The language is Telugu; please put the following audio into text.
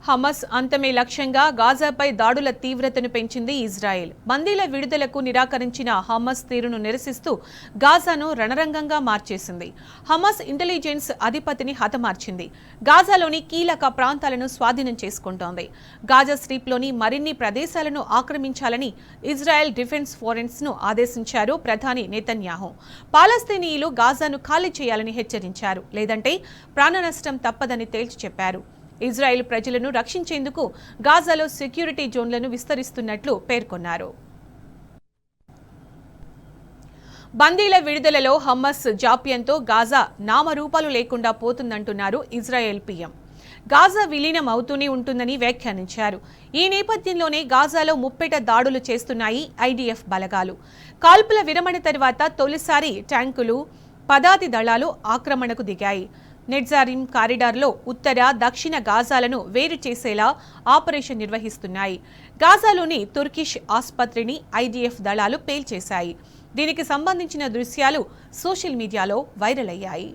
హమస్ అంతమే లక్ష్యంగా గాజాపై దాడుల తీవ్రతను పెంచింది ఇజ్రాయెల్. బందీల విడుదలకు నిరాకరించిన హమస్ తీరును నిరసిస్తూ గాజాను రణరంగంగా మార్చేసింది. హమస్ ఇంటెలిజెన్స్ అధిపతిని హతమార్చింది. గాజాలోని కీలక ప్రాంతాలను స్వాధీనం చేసుకుంటోంది. గాజా స్ట్రిప్లోని మరిన్ని ప్రదేశాలను ఆక్రమించాలని ఇజ్రాయెల్ డిఫెన్స్ ఫోరెన్స్ను ఆదేశించారు ప్రధాని నెతన్యాహు. పాలస్తీనీయులు గాజాను ఖాళీ చేయాలని హెచ్చరించారు. లేదంటే ప్రాణనష్టం తప్పదని తేల్చి చెప్పారు. ఇజ్రాయెల్ ప్రజలను రక్షించేందుకు గాజాలో సెక్యూరిటీ జోన్లను విస్తరిస్తున్నట్లు పేర్కొన్నారు. బందీల విడుదలలో హమస్ జాప్యంతో గాజా నామరూపాలు లేకుండా పోతుందంటున్నారు ఇజ్రాయెల్ పీఎం. గాజా విలీనం అవుతూనే ఉంటుందని వ్యాఖ్యానించారు. ఈ నేపథ్యంలోనే గాజాలో ముప్పెట దాడులు చేస్తున్నాయి ఐడిఎఫ్ బలగాలు. కాల్పుల విరమణ తర్వాత తొలిసారి ట్యాంకులు, పదాతి దళాలు ఆక్రమణకు దిగాయి. నెట్జారిం కారిడార్లో ఉత్తర, దక్షిణ గాజాలను వేరు చేసేలా ఆపరేషన్ నిర్వహిస్తున్నాయి. గాజాలోని తుర్కిష్ ఆసుపత్రిని ఐడిఎఫ్ దళాలు పేల్చేశాయి. దీనికి సంబంధించిన దృశ్యాలు సోషల్ మీడియాలో వైరల్ అయ్యాయి.